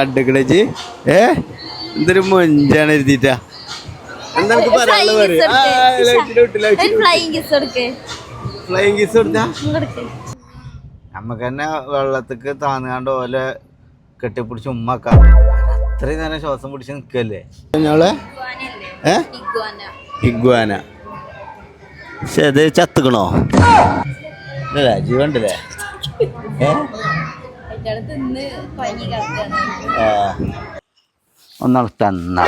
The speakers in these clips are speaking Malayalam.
കണ്ടേക്കണേച്ചി എന്തൊരു മൊഞ്ചാണ് എഴുതിട്ടാ. എന്തൊക്കെ പറയാനുള്ളത് ഫ്ലൈങ് കിസ് കൊടുത്താ നമ്മക്ക് തന്നെ വെള്ളത്തിക്ക് താന്നുകാണ്ട് ഓലെ കെട്ടിപ്പിടിച്ച് ഉമ്മക്കാൻ അത്രയും നേരം ശ്വാസം പിടിച്ച് നിൽക്കല്ലേ ഞങ്ങളെ ഇഗ്വാന. പക്ഷെ അത് ചത്തുക്കണോ? ജീവണ്ടല്ലേ? ഒന്നളത്തന്ന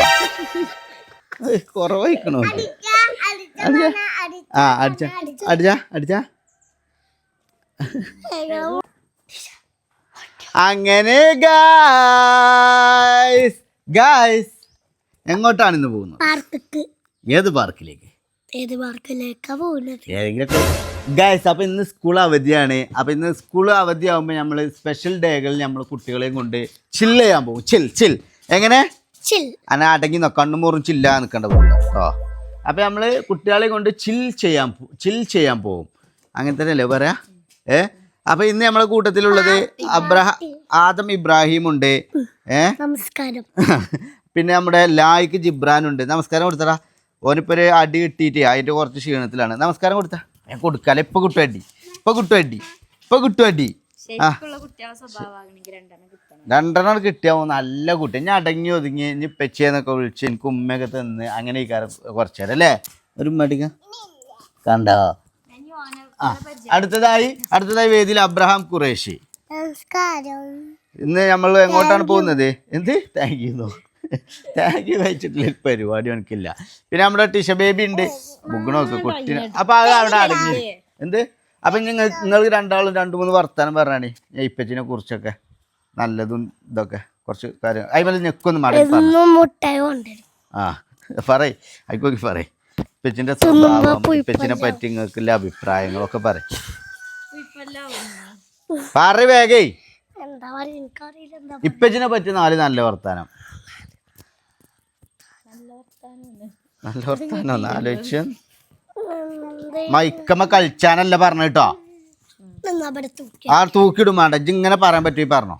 കുറവായിക്കണോ? ആ അടിച്ച അടിച്ച അടിച്ച അങ്ങനെ ഗായ്സ് ഗായ്സ് എങ്ങോട്ടാണ് ഇന്ന് പോകുന്നത്? ഏത് പാർക്കിലേക്ക്? ഗായ്സ് അപ്പൊ ഇന്ന് സ്കൂൾ അവധിയാണ്. അപ്പൊ ഇന്ന് സ്കൂൾ അവധിയാകുമ്പോ നമ്മള് സ്പെഷ്യൽ ഡേകളിൽ നമ്മൾ കുട്ടികളെയും കൊണ്ട് ചില്ല് ചെയ്യാൻ പോകും. ചിൽ എങ്ങനെ അങ്ങനെ അടങ്ങി കണ്ണു മുറും ചില്ല നിൽക്കേണ്ടത് കേട്ടോ. അപ്പൊ നമ്മള് കുട്ടികളെ കൊണ്ട് ചിൽ ചെയ്യാൻ പോകും. അങ്ങനെ തന്നെയല്ലേ പറയാ? അപ്പൊ ഇന്ന് നമ്മളെ കൂട്ടത്തിലുള്ളത് ആദം ഇബ്രാഹിം ഉണ്ട്. നമസ്കാരം. പിന്നെ നമ്മുടെ ലായിക്ക് ജിബ്രാൻ ഉണ്ട്. നമസ്കാരം കൊടുത്തടാ. ഓനിപ്പോ ഒരു അടി കിട്ടിയിട്ട് അതിന്റെ കുറച്ച് ക്ഷീണത്തിലാണ്. നമസ്കാരം കൊടുത്താ ഞാൻ കൊടുക്കാല. ഇപ്പൊ കിട്ടുവടി ആ രണ്ടെണ്ണം കിട്ടിയാവോ? നല്ല കുട്ടി. ഞാൻ അടങ്ങി ഒതുങ്ങി ഇനി പെച്ചേന്നൊക്കെ വിളിച്ച് എനിക്ക് ഉമ്മയൊക്കെ തന്ന് അങ്ങനെ ഈ കാര്യം കുറച്ചു നേരം അല്ലേ ഒരു മടിക്ക കണ്ടോ. അടുത്തതായി വേദിയിൽ അബ്രഹാം ഖുറേഷി. ഇന്ന് നമ്മൾ എങ്ങോട്ടാണ് പോകുന്നത്? എന്ത് താങ്ക് യു വെച്ചിട്ടുള്ള പരിപാടി എനിക്കില്ല. പിന്നെ നമ്മുടെ ടിഷ ബേബി ഉണ്ട്. ബുഗണൊക്കെ കുട്ടിനെ അപ്പൊ അത് അവിടെ അടങ്ങി എന്ത്. അപ്പൊ നിങ്ങൾക്ക് രണ്ടാളും 2-3 വർത്താനം പറഞ്ഞാണ് ഞാൻ ഇപ്പച്ചിനെ കുറിച്ചൊക്കെ നല്ലതും ഇതൊക്കെ കുറച്ച് കാര്യം അതുപോലെ ഞെക്കൊന്നും മട ആ പറയ് ആയിക്കോക്കി പറയ്. ഇപ്പച്ചിന്റെ സ്വഭാവം ഇപ്പച്ചിനെ പറ്റി നിങ്ങൾക്കുള്ള അഭിപ്രായങ്ങളൊക്കെ പറയ് വേഗേ. ഇപ്പച്ചിനെ പറ്റി 4 നല്ല വർത്താനം ഒന്ന് ആലോചിച്ച്. മൈക്കമ്മ കളിച്ചാനല്ല പറഞ്ഞ കേട്ടോ. ആ തൂക്കിടും വേണ്ട ഇജ്ജ് ഇങ്ങനെ പറയാൻ പറ്റും പറഞ്ഞോ.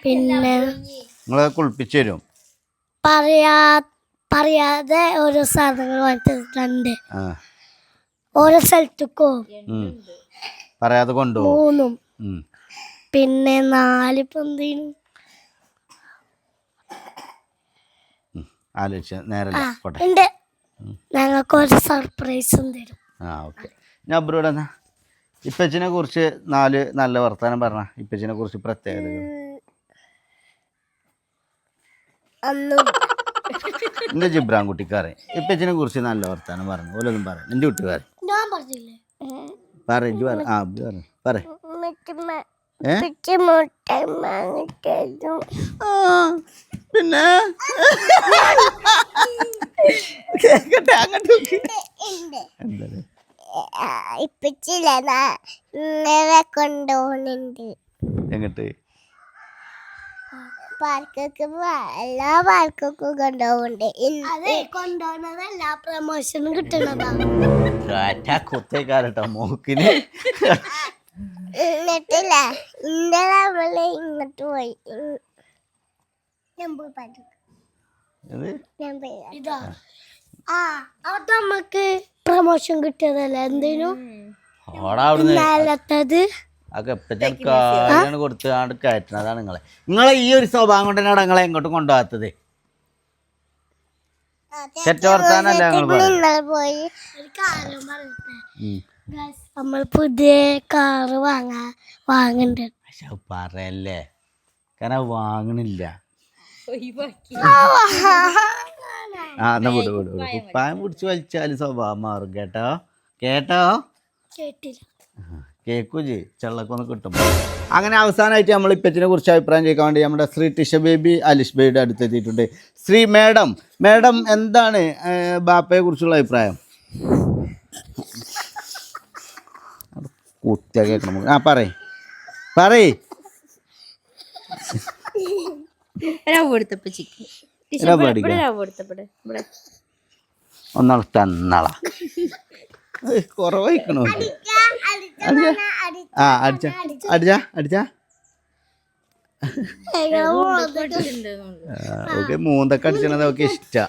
പിന്നെ നിങ്ങളെ കുളിപ്പിച്ചു തരും പറയാതെ ഓരോ സാധനങ്ങൾ വാങ്ങിട്ടുണ്ട്. ഓരോ സ്ഥലത്തേക്കോ പറയാതെ കൊണ്ടുപോകും. പിന്നെ 4 എന്തെങ്കിലും ആലോചിച്ച നേരെ ഞങ്ങൾക്ക് ഒരു സർപ്രൈസും തരും. ഓക്കെ. ഞാൻ അബ്രോടെ ഇപ്പച്ചിനെ കുറിച്ച് 4 നല്ല വർത്താനം പറഞ്ഞ. ഇപ്പച്ചിനെ കുറിച്ച് പ്രത്യേകതകൾ എന്റെ ജിബ്രാൻ കുട്ടിക്കാരൻ ഇപ്പച്ചിനെ കുറിച്ച് നല്ല വർത്താനം പറഞ്ഞു. ഓലൊന്നും പറയാം എന്റെ കുട്ടിക്കാരൻ പിന്നെ കേക്കട്ടെ അങ്ങോട്ട് കൊണ്ടുപോകുന്നുണ്ട്. എങ്ങട്ട്? പാർക്കൊക്കെ എല്ലാ പാർക്കൊക്കെ കൊണ്ടുപോകുന്നുണ്ട്. കൊണ്ടുപോകുന്നതല്ല പ്രമോഷനും കിട്ടണതാ. കുത്തേക്കാരട്ടോ മൂക്കിന്. എന്നിട്ടില്ല നമ്മള് ഇങ്ങോട്ട് പോയി അവിടെ നമ്മക്ക് പ്രമോഷൻ കിട്ടിയതല്ല എന്തേലും കൊടുത്ത് കയറ്റുന്നതാണ് നിങ്ങളെ ഈ ഒരു സ്വഭാവം കൊണ്ട് തന്നെയാണ് നിങ്ങളെ എങ്ങോട്ടും കൊണ്ടുപോകാത്തത്. ചെറ്റവർത്താനല്ല പോയി. നമ്മൾ പുതിയ കാറ് വാങ്ങണ്ട്. പറയല്ലേ കാരണം വാങ്ങണില്ല. എന്നാ വിട് കുപ്പായം പിടിച്ച് വലിച്ചാല് സ്വഭാവം മാറും. കേട്ടോ കേക്കൂജി ചെള്ളക്കൊന്ന് കിട്ടും. അങ്ങനെ അവസാനമായിട്ട് നമ്മൾ ഇപ്പച്ചിനെ കുറിച്ച് അഭിപ്രായം ചോദിക്കാൻ വേണ്ടി നമ്മുടെ ശ്രീ ടിഷ ബേബി അലിഷ് ബേയുടെ അടുത്തെത്തിയിട്ടുണ്ട്. ശ്രീ മേഡം എന്താണ് ബാപ്പയെ കുറിച്ചുള്ള അഭിപ്രായം? കുറ്റ കേൾക്കണം. പറയ് ഒന്നാള കുറവായിക്കണോ ആ അടിച്ച അടിച്ചാ അടിച്ചാ ഓക്കെ മൂന്നൊക്കെ അടിച്ചത് ഓക്കെ ഇഷ്ടാ.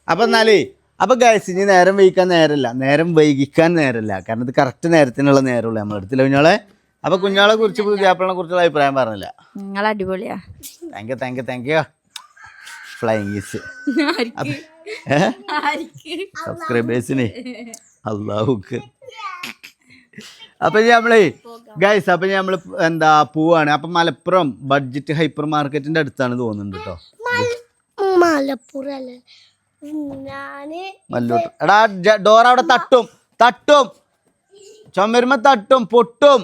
അപ്പൊ എന്നാലേ അപ്പൊ ഗൈസ് ഇനി നേരം വൈകിക്കാൻ നേരമില്ല, നേരം വൈകിക്കാൻ നേരമില്ല, കാരണം ഇത് കറക്റ്റ് നേരത്തിനുള്ള നേരമുള്ളൂ നമ്മൾ എടുത്തില്ല കുഞ്ഞോളെ. അപ്പൊ കുഞ്ഞോളെ കുറിച്ച് പുതിയാപ്പിളിനെ കുറിച്ചുള്ള അഭിപ്രായം പറഞ്ഞില്ല. നിങ്ങൾ അടിപൊളിയാ. താങ്ക് യു ഫ്ലൈങ് ഈസ് സബ്സ്ക്രൈബേഴ്സിന് അല്ലാഹുക്ക്. അപ്പൊ നമ്മളേ ഗൈസ് അപ്പൊ നമ്മള് എന്താ പോവാണ്. അപ്പൊ മലപ്പുറം ബഡ്ജറ്റ് ഹൈപ്പർ മാർക്കറ്റിന്റെ അടുത്താണ് തോന്നുന്നുണ്ട് കേട്ടോ. മലപ്പുറല്ലേ മല്ലൂട്ട്. എടാ ഡോർ അവിടെ തട്ടും ചുമരുമ്പോ തട്ടും പൊട്ടും.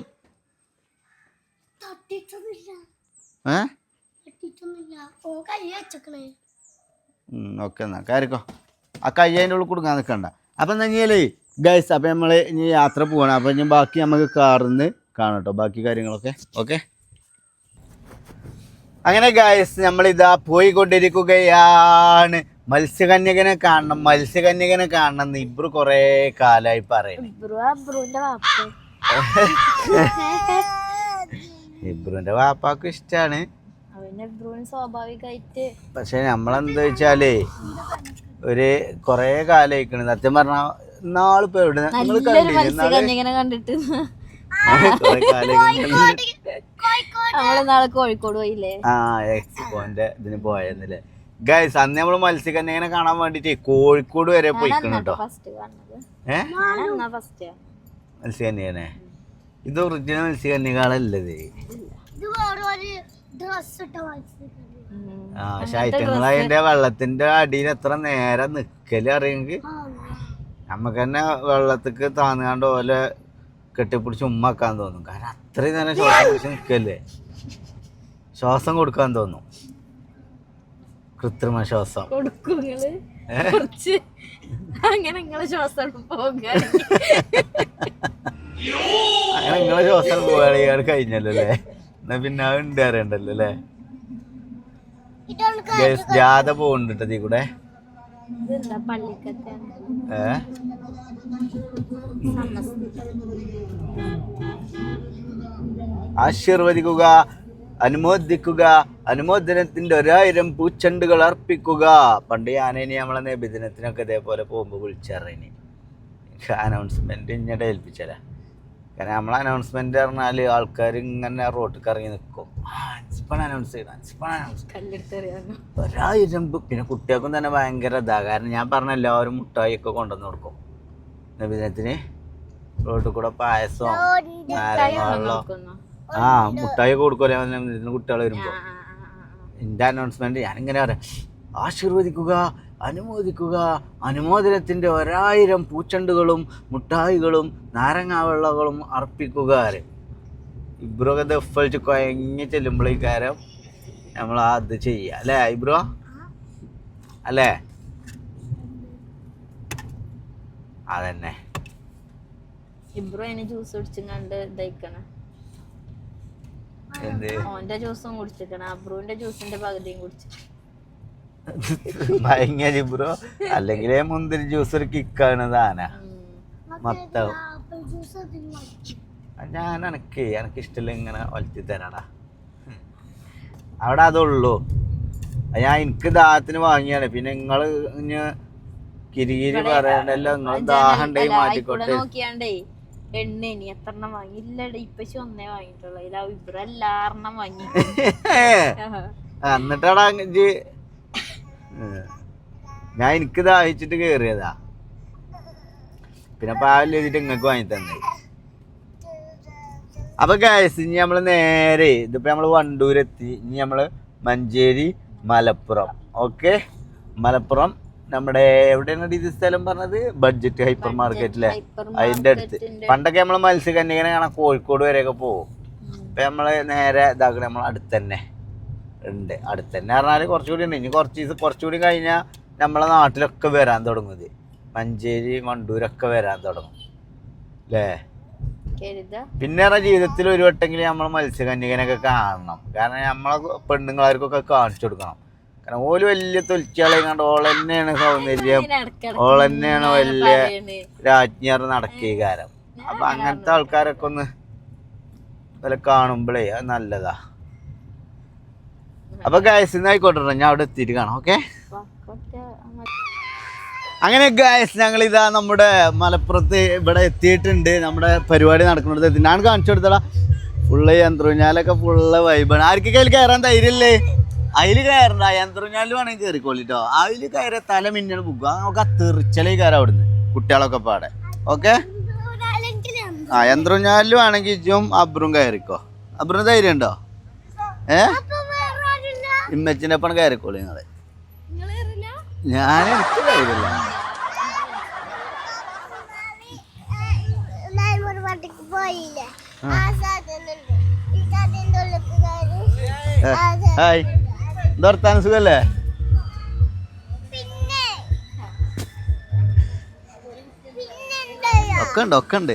ഓക്കെ എന്നാ കാര്യക്കോ ആ കൈ അതിൻ്റെ ഉള്ളിൽ കൊടുക്കാൻ നിൽക്കണ്ട. അപ്പം എന്താ കഴിഞ്ഞാൽ ഗൈസ് അപ്പം നമ്മൾ ഇനി യാത്ര പോവാണ്. അപ്പം ഇനി ബാക്കി നമുക്ക് കാറിന്ന് കാണാം കേട്ടോ ബാക്കി കാര്യങ്ങളൊക്കെ. ഓക്കെ അങ്ങനെ ഗൈസ് നമ്മളിതാ പോയിക്കൊണ്ടിരിക്കുകയാണ്. മത്സ്യകന്യകനെ കാണണം എന്ന് ഇബ്രു കുറേ കാലമായി പറയുന്നു. ഇബ്രുവിന്റെ വാപ്പാക്കും ഇഷ്ടാണ്. സ്വാഭാവികമായിട്ട് പക്ഷെ നമ്മളെന്താ വെച്ചാലേ ഒരു കൊറേ കാലമായിക്കണ് സത്യം പറഞ്ഞ. നാളിപ്പോ എവിടെ കണ്ടിട്ട് കൊറേ കാലം കോഴിക്കോട് പോയില്ലേ? ആ എക്സ്പോന്റെ ഇതിന് പോയെന്നില്ലേ ഗൈസ്. അന്ന് നമ്മള് മത്സ്യകന്യകനെ കാണാൻ വേണ്ടിട്ട് കോഴിക്കോട് വരെ പോയിക്കണം കേട്ടോ. മത്സ്യകന്യകനെ ഇത് ഒറിജിനൽ മത്സ്യകന്യകളല്ലത്. ആ പക്ഷെ ഐറ്റങ്ങൾ അതിന്റെ വെള്ളത്തിന്റെ അടിയിൽ എത്ര നേരം നിക്കല് അറിയെങ്കിൽ നമുക്ക് തന്നെ വെള്ളത്തിക്ക് താന്നുകാണ്ട് പോലെ കെട്ടിപ്പിടിച്ച് ഉമ്മാക്കാൻ തോന്നും. കാരണം അത്രയും നേരം ശ്വാസം പിടിച്ച് നിക്കല്ലേ, ശ്വാസം കൊടുക്കാൻ തോന്നും. കൃത്രിമ ശ്വാസം അങ്ങനെ നിങ്ങളെ ശ്വാസം പോവുകയാണെങ്കിൽ കഴിഞ്ഞല്ലോ അല്ലേ. എന്നാ പിന്നെ അത് ഉണ്ട് അറിയണ്ടല്ലോ അല്ലേ. ജാഥ പോകുന്നുണ്ട് ഇതിൽ കൂടെ. ആശീർവദിക്കുക, അനുമോദിക്കുക, അനുമോദനത്തിന്റെ 1000 പൂച്ചെണ്ടുകൾ അർപ്പിക്കുക. പണ്ട് ഞാനേനി നമ്മളെ നബിദിനത്തിനൊക്കെ ഇതേപോലെ പോകുമ്പോൾ വിളിച്ചറിയിനി അനൗൺസ്മെന്റ് ഇങ്ങടെ ഏൽപ്പിച്ചല്ല. കാരണം നമ്മളെ അനൗൺസ്മെന്റ് പറഞ്ഞാൽ ആൾക്കാർ ഇങ്ങനെ റോട്ടിൽ ഇറങ്ങി നിൽക്കും. അനൗൺസ് ചെയ്യണം 1000. പിന്നെ കുട്ടികൾക്കും തന്നെ ഭയങ്കര ഇതാ. കാരണം ഞാൻ പറഞ്ഞ എല്ലാവരും മുട്ടായി ഒക്കെ കൊണ്ടുവന്ന് കൊടുക്കും നബിദിനത്തിന്. റോട്ടിൽ കൂടെ പായസവും നാരങ്ങ ആ മുട്ടായി ഒക്കെ കൊടുക്കുമല്ലേ നബിദിനത്തിന് കുട്ടികൾ വരുമ്പോൾ. എൻ്റെ അനൗൺസ്മെന്റ് ഞാനിങ്ങനെ പറയാം, ആശീർവദിക്കുക, അനുമോദിക്കുക, അനുമോദനത്തിൻ്റെ 1000 പൂച്ചെണ്ടുകളും മുട്ടായികളും നാരങ്ങാവെള്ളകളും അർപ്പിക്കുക. ഇബ്രോക്കെ ദഫളിച്ച് കൊയങ്ങി ചെല്ലുമ്പോഴേക്കാരം നമ്മൾ അത് ചെയ്യുക അല്ലേ ഇബ്രോ അല്ലേ? അതന്നെ ഇബ്രോ അതിന് ജ്യൂസ് കുടിച്ചിങ്ങാണ്ട് ഇതായിക്കണം. ഓന്റെ ജ്യൂസും കുടിച്ചിക്കണം, അബ്രുവിന്റെ ജ്യൂസിന്റെ പകുതിയും കുടിച്ചു ഭയങ്കര ഇബ്രോ. അല്ലെങ്കിലേ മുന്തിരി ജ്യൂസ് ഒരു കിക്കാണ് താനാ മൊത്തം. ഞാൻ എനിക്ക് ഇഷ്ടമില്ല ഇങ്ങനെ ഒലത്തി തരാടാ. അവിടെ അതുള്ളൂ. ഞാൻ എനിക്ക് ദാഹത്തിന് വാങ്ങിയാണ്. പിന്നെ നിങ്ങള് ഇനി കിരികിരി പറയണ്ടല്ലോ. നിങ്ങൾ ദാഹം ഉണ്ടെങ്കിൽ മാറ്റിക്കോട്ടെ. നോക്കിയാണ്ടേ എണ്ണ ഇനി എത്രണ്ണം വാങ്ങിയില്ല. ഇപ്പച്ചി ഒന്നേ വാങ്ങിയിട്ടുള്ളൂ. ഇബ്ര എല്ലാരെണ്ണം വാങ്ങി. എന്നിട്ടാടാ ഞാൻ എനിക്ക് ദാഹിച്ചിട്ട് കേറിയതാ. പിന്നെ പാലിൽ എഴുതിട്ട് നിങ്ങൾക്ക് വാങ്ങി തന്നെ. അപ്പൊ ഗൈസ് ഇനി നമ്മള് നേരെ ഇതിപ്പോ നമ്മള് വണ്ടൂരെത്തി. ഇനി നമ്മള് മഞ്ചേരി മലപ്പുറം. ഓക്കെ മലപ്പുറം നമ്മുടെ എവിടെയാണ് ഇത് സ്ഥലം പറഞ്ഞത്? ബഡ്ജറ്റ് ഹൈപ്പർ മാർക്കറ്റിലെ അതിന്റെ അടുത്ത്. പണ്ടൊക്കെ നമ്മള് മത്സ്യകന്യകനെ കാണാൻ കോഴിക്കോട് വരെയൊക്കെ പോകും. ഇപ്പൊ നമ്മള് നേരെ ഇതാക്കണ നമ്മളെ അടുത്ത് തന്നെ ഉണ്ട്. അടുത്ത് തന്നെ പറഞ്ഞാല് കുറച്ചുകൂടി ഉണ്ട്. ഇനി കുറച്ചുകൂടി കഴിഞ്ഞാൽ നമ്മളെ നാട്ടിലൊക്കെ വരാൻ തുടങ്ങുന്നത്. മഞ്ചേരി വണ്ടൂരൊക്കെ വരാൻ തുടങ്ങും അല്ലേ? പിന്നെ ജീവിതത്തിൽ ഒരു വട്ടെങ്കിലും നമ്മൾ മത്സ്യകന്യകനൊക്കെ കാണണം. കാരണം നമ്മളെ പെണ്ണുങ്ങളാർക്കൊക്കെ കാണിച്ചു കൊടുക്കണം. കാരണം ഓല് വലിയ തൊലിച്ചാളെ കണ്ട് ഓളന്നെയാണ് സൗന്ദര്യം, ഓളന്നെയാണ് വലിയ രാജ്ഞിയാർ നടക്കിയ കാരം. അപ്പൊ അങ്ങനത്തെ ആൾക്കാരൊക്കെ ഒന്ന് വില കാണുമ്പോഴേ അത് നല്ലതാ. അപ്പൊ ഗായ്സ് ഇന്നായിക്കോട്ടെ, ഞാൻ അവിടെ എത്തിയിട്ട് കാണാം. ഓക്കെ, അങ്ങനെ ഗായ്സ് ഞങ്ങൾ ഇതാ നമ്മുടെ മലപ്പുറത്ത് ഇവിടെ എത്തിയിട്ടുണ്ട്. നമ്മുടെ പരിപാടി നടക്കുന്നത് ഞാൻ കാണിച്ചു കൊടുത്തടാ. ഫുള്ള് യന്ത്രൂഞ്ഞാലൊക്കെ ഫുള്ള് വൈബാണ്. ആർക്കൊക്കെ അതിൽ കയറാൻ ധൈര്യല്ലേ? അതിൽ കയറണ്ട, യന്ത്രൂഞ്ഞാലും വേണമെങ്കിൽ കയറിക്കോളിട്ടോ. അതിൽ കയറിയ തല മിന്നൽ പോകുക, നമുക്ക് തെറിച്ചലേ കയറാം അവിടുന്ന് കുട്ടികളൊക്കെ പാടെ. ഓക്കെ, ആ യന്ത്രൂഞ്ഞാലും ആണെങ്കിൽ ഇജും അബ്രും കയറിക്കോ. അബ്രും ധൈര്യം ഉണ്ടോ? ഇമ്മച്ചിൻ്റെ ഒപ്പം കയറിക്കോളി നിങ്ങള്. ഞാൻ എനിക്ക് ധൈര്യമില്ല. ഹായ്, എന്താ സുഖല്ലേ? ഒക്കെ ഉണ്ട്, ഒക്കെ ഉണ്ട്.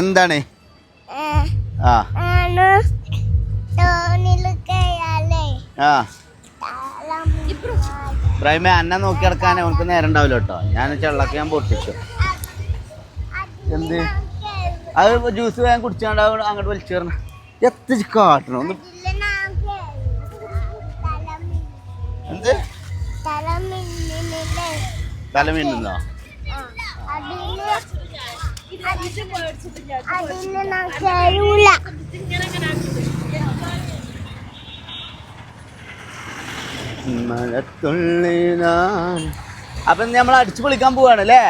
എന്താണ്? ആ ഇബ്രാഹിമേ, അന്നെ നോക്കി നടക്കാൻ അവനക്ക് നേരം ഉണ്ടാവില്ല കേട്ടോ. ഞാൻ ചെള്ളൊക്കെ ഞാൻ പൊട്ടിച്ചു. എന്ത് അത് ജ്യൂസ് വേഗം കുടിച്ചാണ്ടാവും അങ്ങോട്ട് വലിച്ചു കയറണം. എത്ര കാട്ടണം ഒന്ന്. എന്ത് തല മിന്നുന്നോ? അപ്പൊ നമ്മൾ അടിച്ചു പൊളിക്കാൻ പോവാണ് അല്ലേ?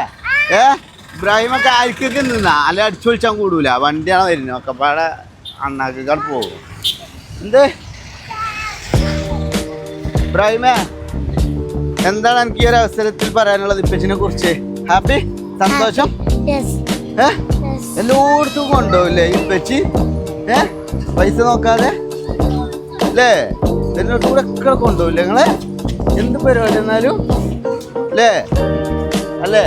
ഇബ്രാഹിമൊക്കെ ആർക്കൊക്കെ നിന്നാ അല്ലെ അടിച്ചു പൊളിച്ചാൻ കൂടൂല. വണ്ടിയാണ് വരുന്നത് ഒക്കെ പാടെ അണ്ണാക്കാൾ പോകും. എന്ത് ഇബ്രാഹിമേ, എന്താണ് എനിക്ക് ഈ ഒരു അവസരത്തിൽ പറയാനുള്ളത് ഇപ്പച്ചിനെ കുറിച്ച്? ഹാപ്പി, സന്തോഷം? എല്ലായിടത്തും കൊണ്ടുപോകില്ലേ ഇപ്പച്ചി? പൈസ നോക്കാതെ അല്ലേ? എന്നോട് കൂടെ ഒക്കെ കൊണ്ടുപോകില്ലേ നിങ്ങളെ? എന്ത് പരിപാടി എന്നാലും അല്ലേ? അല്ലേ?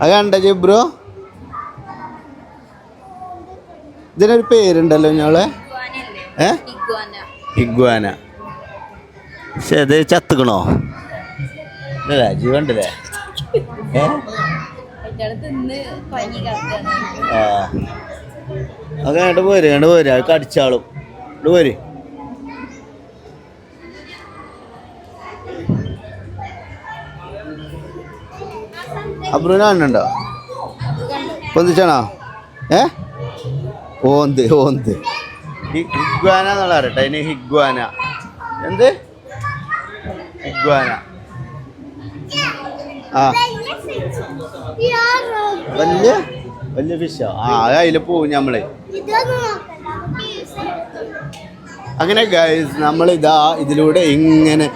അത് കണ്ട ജിബ്രോ, ഇതിനൊരു പേരുണ്ടല്ലോ ഞങ്ങളെ. ഇഗ്വാന. പക്ഷെ അത് ചത്തുക്കണോ? ജീവണ്ടല്ലേ? അത് കണ്ട് പോര്, കണ്ട് പോര്, അത് കടിച്ചാളും. ഇട്ട് പോര്. അബ്രുനാണുണ്ടോ? പൊന്തിച്ചാണോ? ഓന്ത് ഓന്ത് ഹിഗ്വാന എന്നുള്ള അറിയട്ടെ. അതിന് ഹിഗ്വാന. എന്ത് ഹിഗ്വാന? ആ വലിയ വലിയ ഫിഷോ? ആ അതിൽ പോവും നമ്മള്. അങ്ങനെ ഗൈസ് നമ്മളിതാ ഇതിലൂടെ ഇങ്ങനെ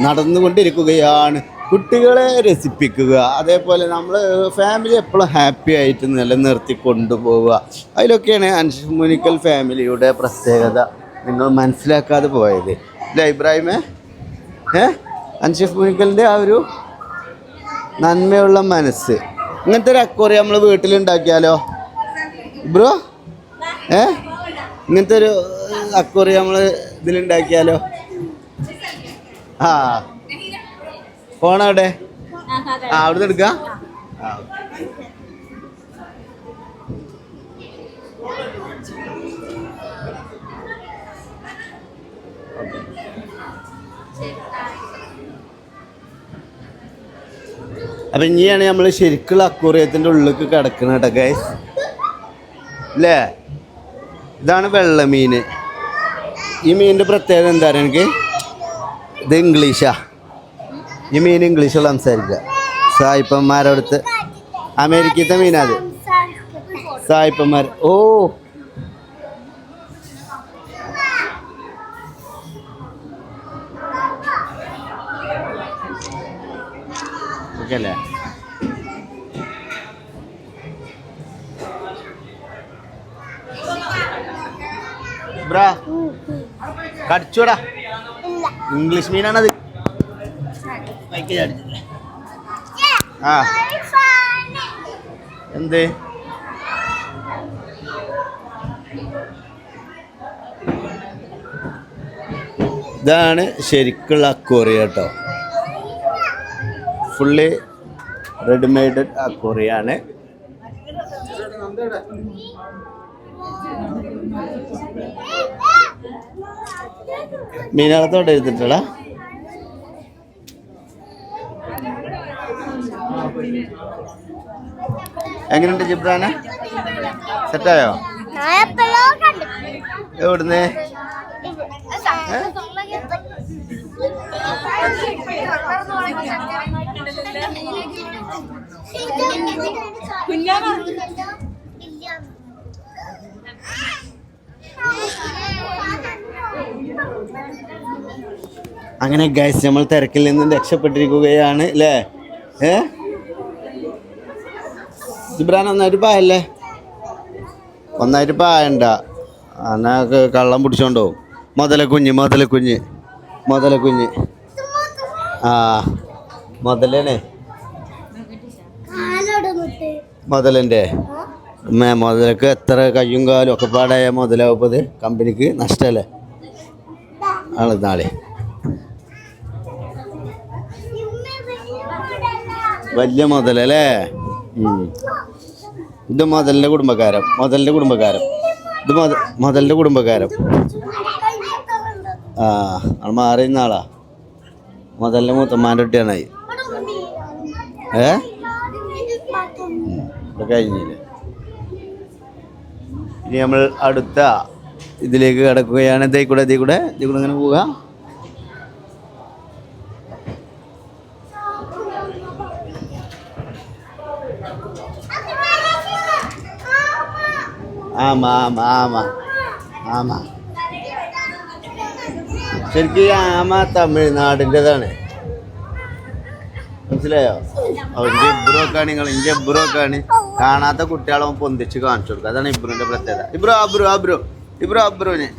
നടന്നുകൊണ്ടിരിക്കുകയാണ്. കുട്ടികളെ രസിപ്പിക്കുക, അതേപോലെ നമ്മൾ ഫാമിലി എപ്പോഴും ഹാപ്പി ആയിട്ട് നിലനിർത്തി കൊണ്ടുപോവുക. അതിലൊക്കെയാണ് അൻഷിഫ് മുനിക്കൽ ഫാമിലിയുടെ പ്രത്യേകത നിങ്ങൾ മനസ്സിലാക്കാതെ പോയത്. അല്ലേ ഇബ്രാഹിമേ? അൻഷിഫ് മുനിക്കലിൻ്റെ ആ ഒരു നന്മയുള്ള മനസ്സ്. ഇങ്ങനത്തെ ഒരു അക്വേറിയം നമ്മൾ വീട്ടിലുണ്ടാക്കിയാലോ ബ്രോ? ഇങ്ങനത്തെ ഒരു അക്വേറിയം നമ്മൾ ഇതിലുണ്ടാക്കിയാലോ? ആ ഫോണവിടെ അവിടുന്ന് എടുക്കാം. അപ്പം ഇനിയാണ് നമ്മൾ ശരിക്കുള്ള അക്വേറിയത്തിൻ്റെ ഉള്ളിലേക്ക് കിടക്കുന്നത് കേട്ടോ ഗൈസ്. അല്ലേ? ഇതാണ് വെള്ളമീൻ. ഈ മീനിൻ്റെ പ്രത്യേകത എന്താ പറയുക എനിക്ക്? ഇത് ഇംഗ്ലീഷാ. ഈ മീൻ ഇംഗ്ലീഷിൽ സംസാരിക്കുക. സായിപ്പന്മാരടുത്ത് അമേരിക്കത്തെ മീനാത്. സായിപ്പന്മാർ. ഓ ഓക്കെ അല്ലേ? ബ്രാ കടിച്ചോടാ. ഇംഗ്ലീഷ് മീനാണത്. ആ എന്ത്? ഇതാണ് ശരിക്കുള്ള അക്വേറിയം കേട്ടോ. ഫുള്ളി റെഡിമെയ്ഡ് അക്വേറിയാണ്. മീനകത്തോടെ എടുത്തിട്ടടാ. എങ്ങനെയുണ്ട് ജിബ്രാന? സെറ്റായോ? എവിടുന്ന്? അങ്ങനെ ഗൈസ് നമ്മൾ തിരക്കിൽ നിന്നും രക്ഷപ്പെട്ടിരിക്കുകയാണ് അല്ലേ? ജിബ്രാൻ ഒന്നായിട്ട് പായല്ലേ? ഒന്നായിട്ട് പായണ്ട, അന്നൊക്കെ കള്ളം പിടിച്ചോണ്ടോ. മുതലക്കുഞ്ഞ് ആ മുതലേ മുതലിൻ്റെ മുതലക്ക് എത്ര കയ്യും കാലും ഒക്കെ പാടായ മുതലാവുന്നത് കമ്പനിക്ക് നഷ്ടമല്ലേ? ആണ് നാളെ വലിയ മുതലല്ലേ? ഇത് മുതലിൻ്റെ കുടുംബക്കാരം. ഇത് മുതലിൻ്റെ കുടുംബക്കാരം. ആ അത് മാറിയുന്ന ആളാ. മുതലിൻ്റെ മൂത്തമ്മാൻ്റെ കുട്ടിയാണായി. കഴിഞ്ഞില്ലേ? ഇനി നമ്മൾ അടുത്ത ഇതിലേക്ക് കിടക്കുകയാണ്. ഇതിൽ കൂടെ ഇങ്ങനെ പോവുക. ആമ ശരിക്കും ഈ ആമ തമിഴ്നാടിൻ്റെതാണ്. മനസ്സിലായോ? അവൻ്റെ ഇബ്രോക്കാണ് ഇൻ്റെ ഇബ്രോക്കാണ്. കാണാത്ത കുട്ടികളെ പൊന്തിച്ച് കാണിച്ചു കൊടുക്കുക. അതാണ് ഇബ്രുവിൻ്റെ പ്രത്യേകത. ഇബ്രുവിനെ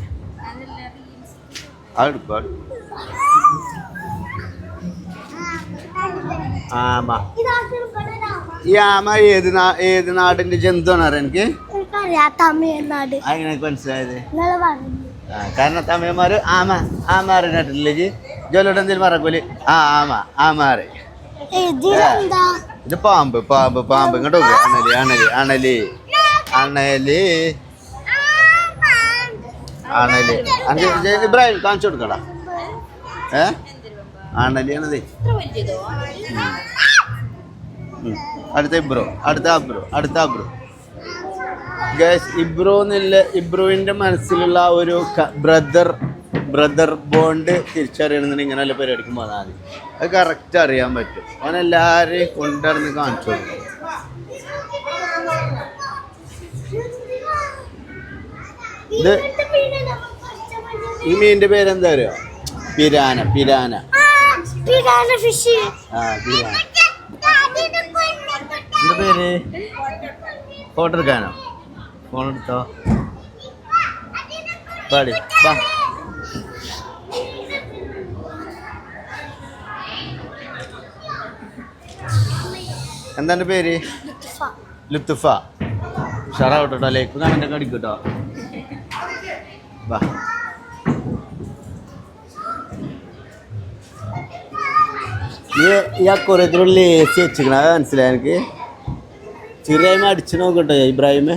ആമ. ഈ ആമ ഏത് നാടിൻ്റെ ജന്തുവാണ് അറിയാം എനിക്ക്? അങ്ങനെ മനസ്സിലായത് കാരണം തമിഴന്മാര് ആമ അറിഞ്ഞിട്ടില്ലേ? ജോലോട്ട് എന്തെങ്കിലും മറക്കൂല്. ആമാറ്. ഇത് പാമ്പ് ഇങ്ങോട്ട് നോക്കുക. അണലി ഇബ്രാഹിം കാണിച്ചു കൊടുക്കടാ. അണലിയാണത്. അടുത്ത അബ്രോ. ഗൈസ് ഇബ്രുവിൻ്റെ മനസ്സിലുള്ള ഒരു ബ്രദർ ബോണ്ട് തിരിച്ചറിയണമെന്നുണ്ടെങ്കിൽ ഇങ്ങനെയുള്ള പരിപാടിക്ക് പോകാൻ മതി. അത് കറക്റ്റ് അറിയാൻ പറ്റും. അവൻ എല്ലാവരെയും കൊണ്ടുനടന്ന് കാണിച്ചു കൊടുക്കും. ഇത് ഈ മീനിൻ്റെ പേരെന്താ പറയുക? പിരാന. ഫിഷ് ആ എന്താ പേര്? ഫോട്ടോ എടുക്കാനോ? ഫോൺ എടുത്തോ പാടി വാ. എന്താണ് പേര്? ലുത്തുഫ. ഷറാവട്ടോ ലൈക്ക് കമൻ്റൊക്കെ അടിക്കൂട്ടോ. വാ ഈ അക്കുറത്തിലുള്ള ലേസി വെച്ചിക്കണ അത് മനസ്സിലായി എനിക്ക്. ചെറിയ അടിച്ചു നോക്കട്ടെ ഇബ്രാഹിമേ.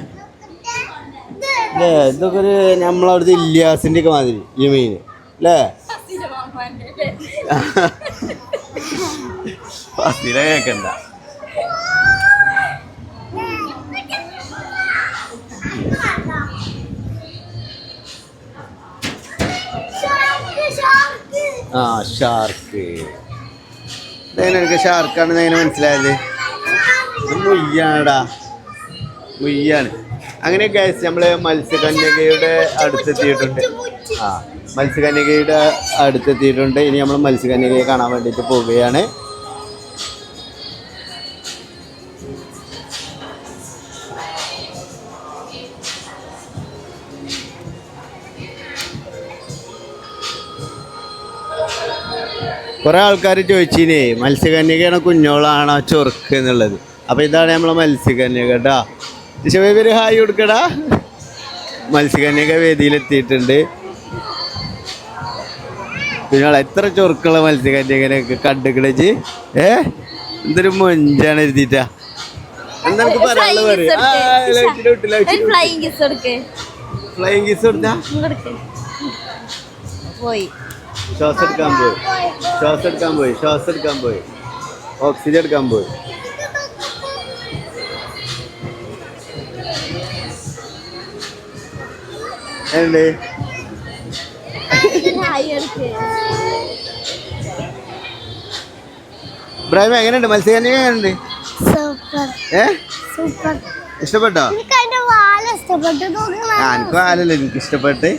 അല്ലേ ഇതൊക്കെ ഒരു നമ്മളവിടുത്തെ ഇല്യാസിൻ്റെ ഒക്കെ മാതിരി ഈ മീൻ അല്ലേ? ഫസില കേക്കണ്ട. ആ ഷാർക്ക്. ഇതെങ്ങനെ എനിക്ക് ഷാർക്കാണെന്ന് എങ്ങനെ മനസ്സിലായത്? ഇത് മുയ്യാണടാ, മുയ്യാണ്. അങ്ങനെ ഗൈസ് നമ്മള് മത്സ്യകന്യകയുടെ അടുത്തെത്തിയിട്ടുണ്ട്. ആ മത്സ്യകന്യകയുടെ അടുത്തെത്തിയിട്ടുണ്ട്. ഇനി നമ്മൾ മത്സ്യകന്യകയെ കാണാൻ വേണ്ടിയിട്ട് പോവുകയാണ്. കുറെ ആൾക്കാർ ചോദിച്ചിനെ മത്സ്യകന്യകയാണോ കുഞ്ഞോളാണോ ചൊറുക്ക് എന്നുള്ളത്. അപ്പൊ ഇതാണ് നമ്മളെ മത്സ്യകന്യക കേട്ടാ. ഒരു ഹായ് കൊടുക്കടാ. മത്സ്യകന്യക വേദിയിലെത്തിയിട്ടുണ്ട്. കുഞ്ഞോളെ എത്ര ചൊറുക്കുള്ള മത്സ്യകന്യകനൊക്കെ കണ്ടുകിടച്ച് എന്തൊരു മൊഞ്ചാണ് എഴുതിട്ടാ. എന്താ പറയാനുള്ളത് പറയും. ഫ്ലൈങ് കിസ് കൊടുത്താ ശ്വാസം എടുക്കാൻ പോയി, ശ്വാസം എടുക്കാൻ പോയി, ശ്വാസം എടുക്കാൻ പോയി, ഓക്സിജൻ എടുക്കാൻ പോയി. എങ്ങനെയുണ്ട്? ഇബ്രാഹിം എങ്ങനെയുണ്ട്? മത്സ്യകന്യക എങ്ങനെയുണ്ട്? ഇഷ്ടപ്പെട്ടോ? എനിക്കും ആലല്ലോ എനിക്ക് ഇഷ്ടപ്പെട്ട്.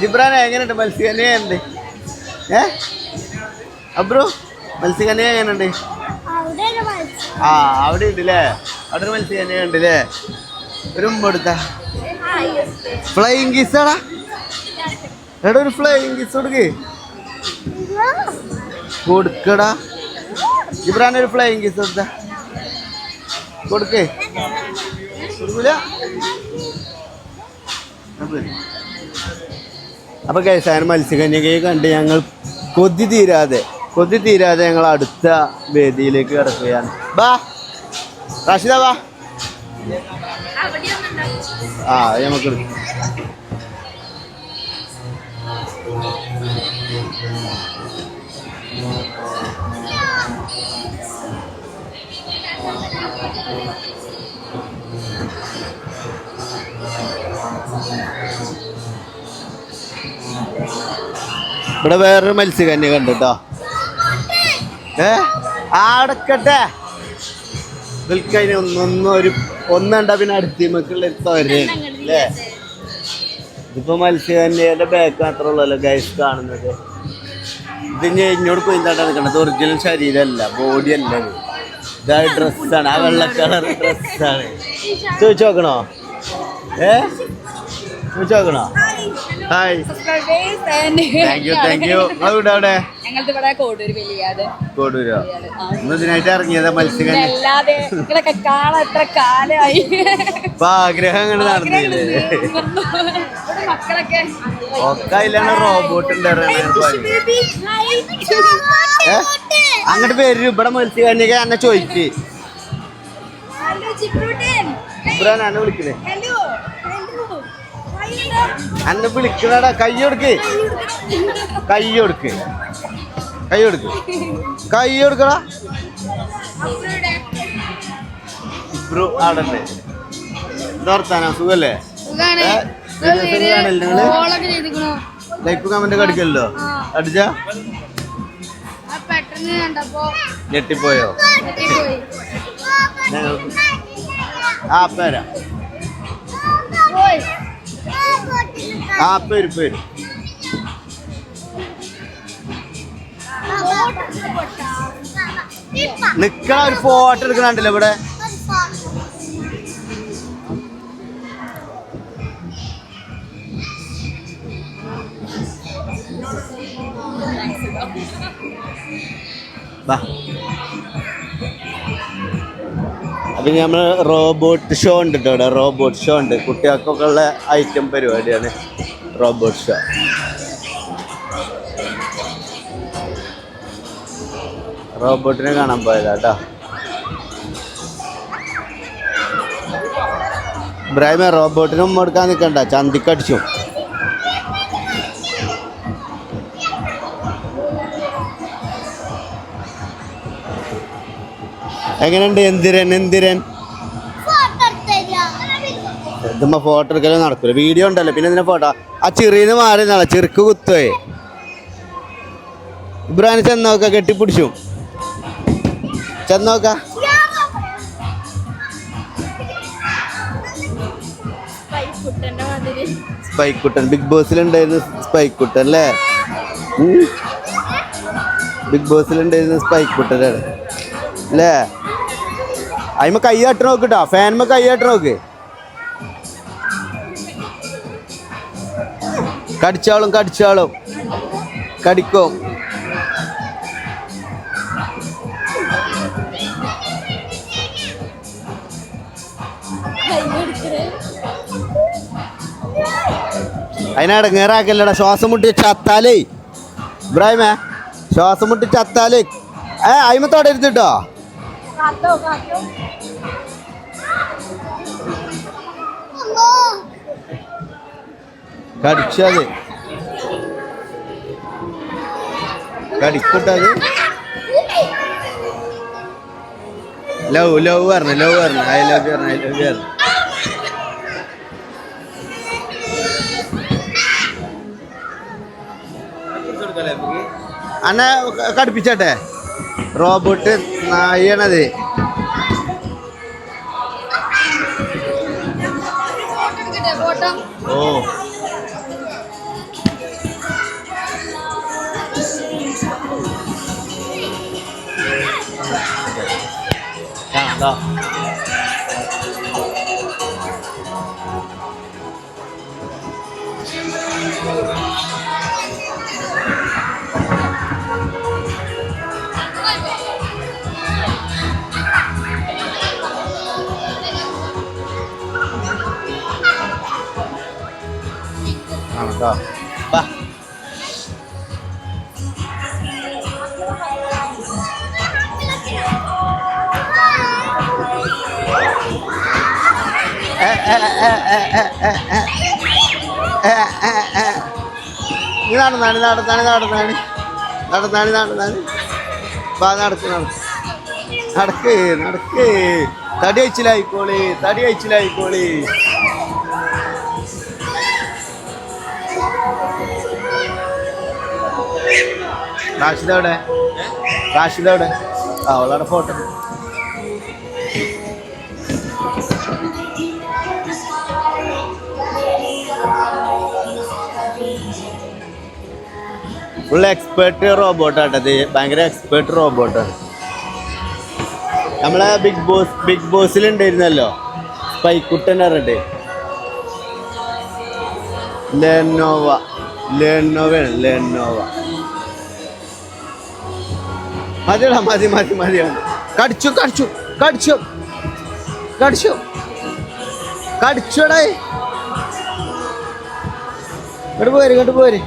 ജിബ്രാൻ എങ്ങനെയുണ്ട്? മത്സ്യകന്യക എങ്ങനെയുണ്ട്? അബ്രോ മത്സ്യകന്യക എങ്ങനെയുണ്ട്? ആ അവിടെ ഉണ്ട് അല്ലേ? അവിടെ ഒരു മത്സ്യകന്യക ഉണ്ട് അല്ലേ? ഒരു കൊടുത്ത ഫ്ലൈങ് കിസ്സാടാ. എടാ ഒരു ഫ്ലൈങ് കിസ് കൊടുക്കടാ. ജിബ്രാൻ ഒരു ഫ്ലൈങ് കിസ് കൊടുക്കേ. കൊടുക്കൂല. അപ്പൊ കേസാണ് മത്സ്യകന്യകയെ കണ്ട് ഞങ്ങൾ കൊതി തീരാതെ ഞങ്ങൾ അടുത്ത വേദിയിലേക്ക് കിടക്കുകയാണ്. ബാ റാഷിദ വാ. ആ നമുക്ക് ഇവിടെ വേറൊരു മത്സ്യകന്യ കണ്ടോ. ആടക്കട്ടെ വിൽക്കതിന് ഒന്നുണ്ട പിന്നെ അടുത്തിമക്കുള്ള അല്ലേ? ഇതിപ്പോ മത്സ്യകന്യയുടെ ബാക്ക് മാത്രമേ ഉള്ളല്ലോ ഗൈസ് കാണുന്നത്. ഇത് ഇങ്ങോട്ട് കൊയ്താട്ടാ നിൽക്കണത്. ഒറിജിനൽ ശരീരമല്ല, ബോഡി അല്ല. ഇതാ ഡ്രസ്സാണ്, ആ വെള്ള കളർ ഡ്രസ്സാണ്. ചോദിച്ചു നോക്കണോ? ചോദിച്ചു നോക്കണോ? Hi thank you. അവിടെ കോടൂരോ? ഇതിനായിട്ട് ഇറങ്ങിയതാ മത്സ്യകന്യ. ഇപ്പൊ ആഗ്രഹം അങ്ങനെ നടന്നില്ലേ? ഒക്കെ അതിലാണ് റോബോട്ട് അങ്ങോട്ട് പേര്. ഇവിടെ മത്സ്യകന്യക എന്നെ ചോദിക്ക്. ഇബ്രാനാണ് വിളിക്കണേ. അന്നെ വിളിക്കണടാ. കൈ കൊടുക്കടാ. ഇബ്രു ആടല്ലേ? എന്താ സുഖല്ലേ? ലൈക്ക് കമന്റ് അടിക്കല്ലോ. അടിച്ചാ ഞെട്ടിപ്പോയോ? ആ പേരാ. ആ പേര് നിക്കണ ഒരു ഫോട്ടോ എടുക്കണുണ്ടല്ലോ ഇവിടെ. അപ്പൊ നമ്മൾ റോബോട്ട് ഷോ ഉണ്ട് കേട്ടോ ഇവിടെ. റോബോട്ട് ഷോ ഉണ്ട്, കുട്ടികൾക്കൊക്കെ ഉള്ള ഐറ്റം പരിപാടിയാണ് റോബോട്ട് ഷോ. റോബോട്ടിനെ കാണാൻ പോയതാ കേട്ടോ. ഇബ്രാഹിമ റോബോട്ടിന് ഉമ്മ എടുക്കാൻ നിൽക്കണ്ട, ചന്തിക്കടിച്ചു. എങ്ങനെയുണ്ട് എന്തിരൻ? ഇതുമ്മ ഫോട്ടോ എടുക്കലും നടക്കൂല, വീഡിയോ ഉണ്ടല്ലോ, പിന്നെ ഇതിനെ ഫോട്ടോ. ആ ചെറിയെന്ന് മാറി നാളെ ചെറുക്ക് കുത്തുവേ. ഇബ്രാഹിം ചെന്നോക്ക, കെട്ടിപ്പിടിച്ചു ചെന്നോക്ക. സ്പൈക്കുട്ടൻ ബിഗ് ബോസിലുണ്ടായിരുന്നു. സ്പൈക്കുട്ടൻ അല്ലേ? ബിഗ് ബോസിലുണ്ടായിരുന്നു സ്പൈക്കുട്ടനാണ് അല്ലേ? അതിമ കൈ തട്ടി നോക്കിട്ടോ, ഫാൻമ കൈ തട്ടി നോക്ക്. കടിച്ചാളും കടിക്കും. അതിനടങ്ങേറാക്കല്ലടാ, ശ്വാസം മുട്ടി ചത്താലേ ഇബ്രാഹിമേ, ശ്വാസം മുട്ടി ചത്താലേ. അയിമ തൊടരുത്തിട്ടോ. കടിച്ചത് കടിക്കൂട്ടത്. ലവ് പറഞ്ഞു ഐ ലവ് യു പറഞ്ഞു. അന്നെ കടുപ്പിച്ചട്ടെ. റോബോട്ട് നായണത്. ഓ ആണോ? വാ. നീ നടന്നാണ് നടക്ക്. തടി അയച്ചിലായിക്കോളി. റാഷിദ എവിടെ? അവളുടെ ഫോട്ടോ. ഫുൾ എക്സ്പേർട്ട് റോബോട്ടാട്ടത്, ഭയങ്കര എക്സ്പേർട്ട് റോബോട്ടാണ്. നമ്മളെ ബിഗ് ബോസിലുണ്ടായിരുന്നല്ലോ സ്പൈക്കുട്ടൻ പറഞ്ഞിട്ട്. ലെനോവ മതിടാ, മതി. കടിച്ചോടേ. ഇങ്ങോട്ട് പോര്.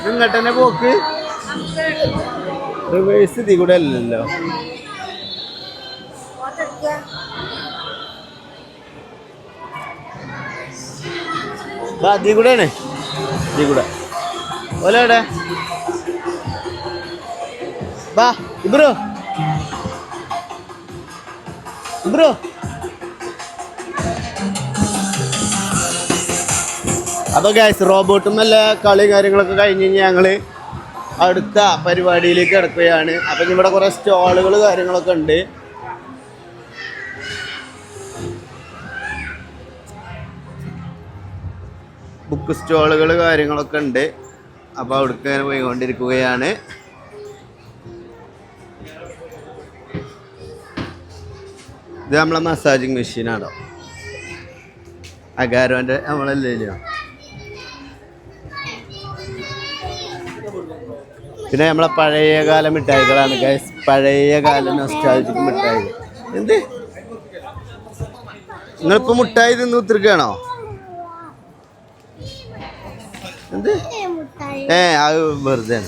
ഇങ്ങോട്ടെന്നെ പോക്ക്. റിവേഴ്സ് ഇതിൽ കൂടെ അല്ലല്ലോ. ഇതിൽ കൂടെയാണ്. ഓലെവിടെ? വാ ബ്രോ. അപ്പോൾ ഗൈസ്, റോബോട്ടും എല്ലാ കളി കാര്യങ്ങളൊക്കെ കഴിഞ്ഞ് ഞങ്ങൾ അടുത്ത പരിപാടിയിലേക്ക് കിടക്കുകയാണ്. അപ്പം ഇവിടെ കുറേ സ്റ്റോളുകൾ കാര്യങ്ങളൊക്കെ ഉണ്ട്. ബുക്ക് സ്റ്റോളുകൾ കാര്യങ്ങളൊക്കെ ഉണ്ട്. അപ്പോൾ അവിടേക്ക് അങ്ങനെ പോയിക്കൊണ്ടിരിക്കുകയാണ്. ഇത് നമ്മളെ മസാജിങ് മെഷീനാണോ? അഗാരോൻ്റെ നമ്മളല്ലേ. പിന്നെ നമ്മളെ പഴയകാല മിഠായികളാണ് ഗൈസ്. പഴയകാല നൊസ്റ്റാൾജിക് മിഠായികൾ. എന്ത് നിങ്ങളിപ്പോൾ മുട്ടായി തിന്ന് ഉത്തിരിക്കുകയാണോ? എന്ത് അത് വെറുതെ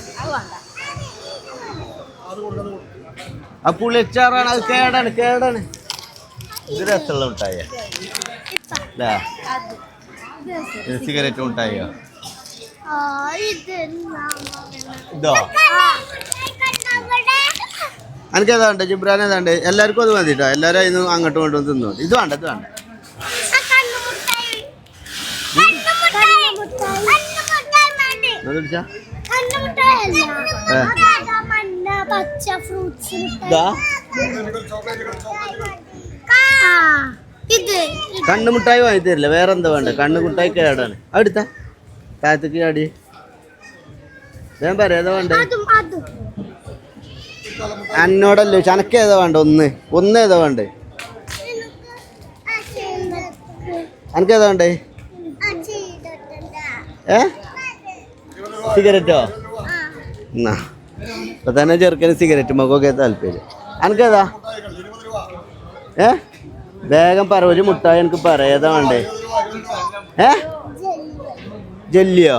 ആ പുളിച്ചാറാണ്. അത് കേടാണ്. ഇത് രസമുള്ള മിഠായിയാ അല്ലേ? സിഗരറ്റ് മിഠായിയോ ഇതോ? എനിക്ക് ഏതാണ്ട് ജിബ്രാൻ ഏതാണ്ട് എല്ലാവർക്കും അത് മതി കേട്ടോ. എല്ലാവരും അതിന് അങ്ങോട്ടും ഇങ്ങോട്ടും തിന്നു. ഇത് വേണ്ട. കണ്ണുമുട്ടായി വാങ്ങി തരില്ല. വേറെ എന്താ വേണ്ട? കണ്ണുമുട്ടായി കേടാണ്. അടുത്ത താഴത്തേക്ക് ചാടി. ഞാൻ പറയാം ഏതാ വേണ്ട? എന്നോടല്ലോ ചനക്ക് ഏതാ വേണ്ട? ഒന്ന് ഏതാ വേണ്ടേ? അനക്ക് ഏതാ വേണ്ടേ? സിഗരറ്റോ? എന്നാ ഇപ്പൊ തന്നെ ചെറുക്കന് സിഗരറ്റ് മകൊക്കെ താല്പര്യം. അനക്കേതാ? വേഗം പറ. ഒരു മുട്ടായി എനിക്ക് പറ. ഏതാ വേണ്ടേ? ജെല്ലിയോ?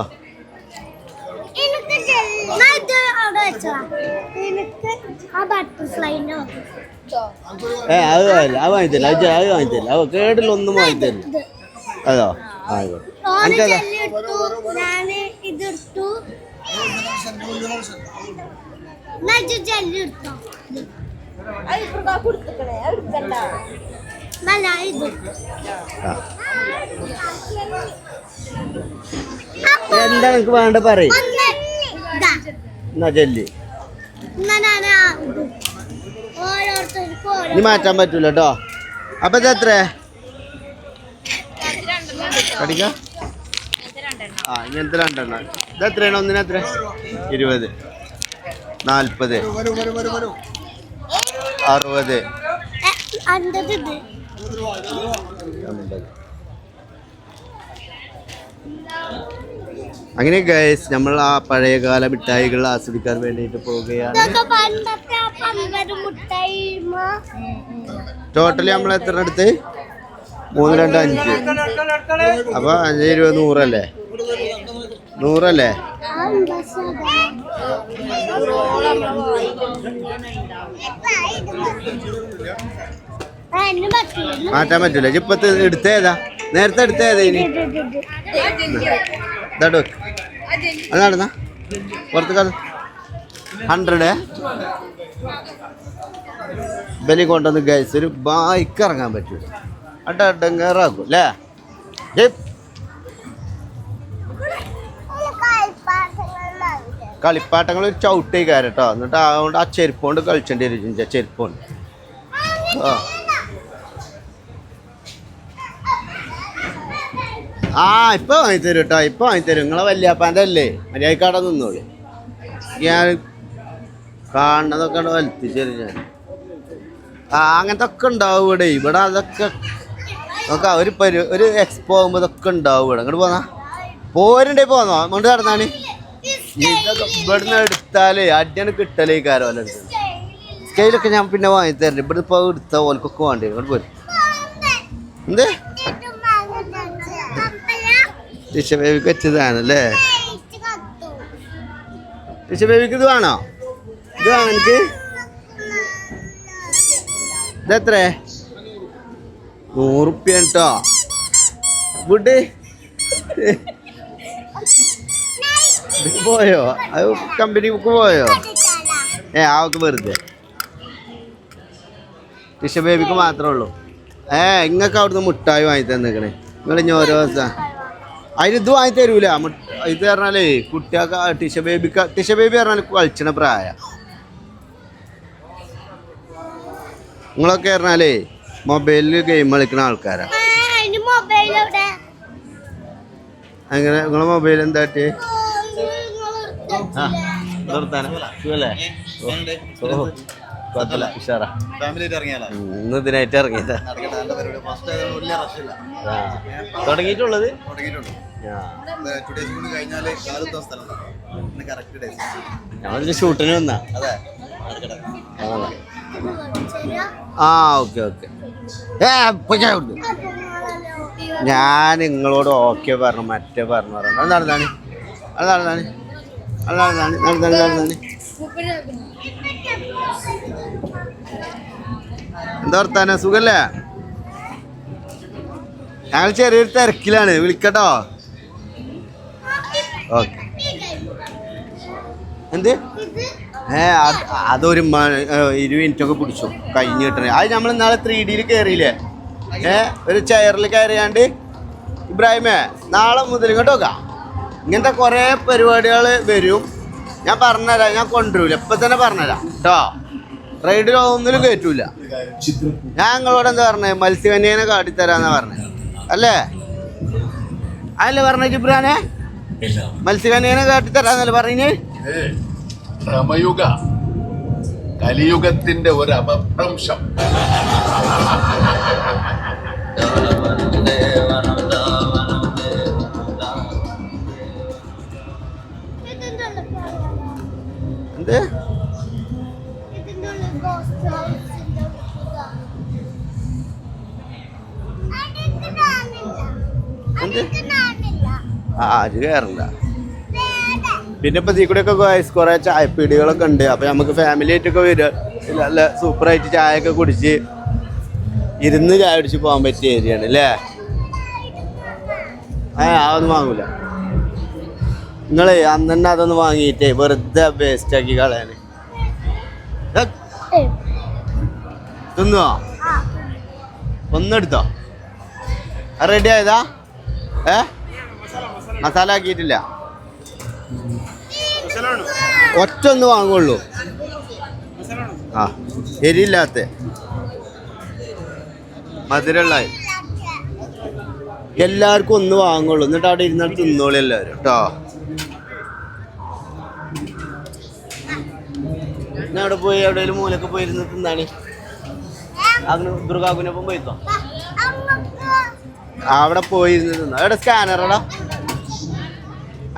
അത് വാങ്ങിത്തരില്ല. അത് വാങ്ങിത്തരില്ല. കേടില്ല. ഒന്നും വാങ്ങിത്തരില്ല. അതോ? എനിക്കതാ എന്താ എനിക്ക് വേണ്ട പറയും. എന്നാ ജെല്ലി ഇനി മാറ്റാൻ പറ്റൂല കേട്ടോ. അപ്പൊ ഇത് എത്ര പഠിക്ക? ഇങ്ങനത്തെ രണ്ടെണ്ണം. ഇത് എത്രയാണ്? ഒന്നിനെത്ര? 20, 40, 60, 50. അങ്ങനെ ഗൈസ് നമ്മൾ ആ പഴയകാല മിഠായികൾ ആസ്വദിക്കാൻ വേണ്ടിയിട്ട് പോവുകയാണ്. ടോട്ടലി നമ്മൾ എത്ര എടുത്ത്? 3, 2, 5. അപ്പൊ 5, 20, 100 അല്ലേ? 100 അല്ലേ? മാറ്റാൻ പറ്റൂല. ഇപ്പത്തെ എടുത്തേതാ? നേരത്തെ എടുത്തേതാ? ഇനി അതാണെന്നാ പുറത്ത് 100 ബലി കൊണ്ടുവന്ന് ഗൈസ് ഒരു ബൈക്ക് ഇറങ്ങാൻ പറ്റൂല. അടങ്ങേറാക്കും അല്ലേ? കളിപ്പാട്ടങ്ങൾ ഒരു ചവിട്ടേക്കാരം കേട്ടോ. എന്നിട്ട് അതുകൊണ്ട് ആ ചെരുപ്പോണ്ട് കളിച്ചേണ്ടി വരും. ചെരുപ്പോണ്ട് ഇപ്പൊ വാങ്ങിത്തരും കേട്ടോ. ഇപ്പൊ വാങ്ങിത്തരും. നിങ്ങളെ വല്യാപ്പാൻ്റെ അല്ലേ? മര്യാദക്കാടെ നിന്നോളി. ഞാൻ കാണുന്നതൊക്കെ വലിത്തിച്ചേരും ഞാൻ. അങ്ങനത്തെ ഒക്കെ ഉണ്ടാവും ഇവിടെ. ഇവിടെ അതൊക്കെ നോക്കാം. ഒരു എക്സ്പോ ആകുമ്പോൾ ഇതൊക്കെ ഉണ്ടാവും ഇവിടെ. ഇങ്ങോട്ട് പോന്നാ പോരുണ്ടേ പോന്നോ? അങ്ങോട്ട് നടന്നാണ്. ഇതൊക്കെ ഇവിടുന്ന് എടുത്താലേ അടിയാണ് കിട്ടലേ കാരം. സ്കെയിലൊക്കെ ഞാൻ പിന്നെ വാങ്ങിത്തരണ്ട്. ഇവിടെ ഇപ്പോൾ എടുത്ത ഓൽക്കൊക്കെ വേണ്ടി വരും. ഇങ്ങോട്ട് പോരും. എന്ത് ടിഷ ബേബിക്ക് വെച്ചതാണല്ലേ? ടിഷ ബേബിക്ക് ഇത് വേണോ? ഇത് വേണം എനിക്ക്. ഇതെത്ര? 100 റുപ്യ കേട്ടോ. ഫുഡ് പോയോ? അത് കമ്പനി ബുക്ക് പോയോ? അവക്ക് വെറുതെ. ടിഷ ബേബിക്ക് മാത്രമേ ഉള്ളൂ. ഇങ്ങക്ക് അവിടുന്ന് മുട്ടായി വാങ്ങി തന്നേക്കണേ. നിങ്ങൾ ഇനി ഓരോ ദിവസം അതിന് ഇത് വാങ്ങി തരൂല. ഇത് പറഞ്ഞാലേ കുട്ടികൾക്ക് ടിഷ ബേബി പറഞ്ഞാൽ കളിച്ചണ പ്രായ. നിങ്ങളൊക്കെ പറഞ്ഞാലേ മൊബൈലിൽ ഗെയിം കളിക്കുന്ന ആൾക്കാരാ. അങ്ങനെ നിങ്ങളെ മൊബൈൽ എന്താ ഇന്ന് ഇതിനായിട്ട് ഇറങ്ങിയതാ. തുടങ്ങിയിട്ടുള്ളത് ഞമ്മള് ഷൂട്ടിന് വന്നാ. ആ ഓക്കെ ഓക്കെ. ഞാൻ നിങ്ങളോട് ഓക്കെ പറഞ്ഞു മറ്റേ പറഞ്ഞു അത് നടന്നാണ് എന്താ വർത്താനം? സുഖല്ലേ? ഞങ്ങൾ ചെറിയൊരു തിരക്കിലാണ്, വിളിക്കട്ടോ. ഓക്കെ. എന്ത് അതൊരു 20 മിനിറ്റൊക്കെ പിടിച്ചു കഴിഞ്ഞ് കിട്ടണേ. അത് നമ്മൾ ഇന്നാളെ 3D കയറിയില്ലേ? ഒരു ചെയറിൽ കയറിയാണ്ട്. ഇബ്രാഹിമേ, നാളെ മുതൽ ഇങ്ങോട്ട് നോക്കാം. ഇങ്ങനത്തെ കുറേ പരിപാടികൾ വരും. ഞാൻ പറഞ്ഞുതരാം, ഞാൻ കൊണ്ടുവരില്ല, ഇപ്പം തന്നെ പറഞ്ഞുതരാം കേട്ടോ. റൈഡിൽ ഒന്നിലും കയറ്റൂല. ഞാൻ നിങ്ങളോട് എന്താ പറഞ്ഞത്? മത്സ്യകന്യനെ കാട്ടിത്തരാന്നാ പറഞ്ഞത് അല്ലേ? അതല്ലേ പറഞ്ഞ ജിബ്രാനെ? മത്സ്യകന്യനെ കാട്ടിത്തരാന്നല്ലേ പറഞ്ഞ്? ഭ്രമയുഗ കലിയുഗത്തിന്റെ ഒരു അപഭ്രംശം. എന്ത് അത് കയറണ്ട. പിന്നെ ഇപ്പം ഇതിൽ കൂടെയൊക്കെ കുറേ ചായപ്പീടികളൊക്കെ ഉണ്ട്. അപ്പം നമുക്ക് ഫാമിലി ആയിട്ടൊക്കെ വരിക, നല്ല സൂപ്പറായിട്ട് ചായയൊക്കെ കുടിച്ച് ഇരുന്ന് ചായ കുടിച്ച് പോകാൻ പറ്റിയ ഏരിയയാണ് അല്ലേ? അതൊന്നും വാങ്ങൂല നിങ്ങളെ. അന്ന് തന്നെ അതൊന്ന് വാങ്ങിയിട്ടേ വെറുതെ വേസ്റ്റ് ആക്കി കളയാന്. തിന്നോ? ഒന്നെടുത്തോ? റെഡി ആയതാ? മസാല ആക്കിയിട്ടില്ല. ഒറ്റ ഒന്ന് വാങ്ങുള്ളൂ. ആ എരിയില്ലാത്ത മധുരമുള്ള എല്ലാവർക്കും ഒന്ന് വാങ്ങുള്ളൂ. എന്നിട്ട് അവിടെ ഇരുന്നിട്ട് തിന്നോളൂ എല്ലാവരും കേട്ടോ. ഞാൻ അവിടെ പോയി എവിടെയെങ്കിലും മൂലൊക്കെ പോയിരുന്ന് തിന്നാണ്. അതിന് ദുർഗാകുനൊപ്പം പോയിത്തോ? അവിടെ പോയിരുന്ന് തിന്നോ? എവിടെ സ്കാനറടാ?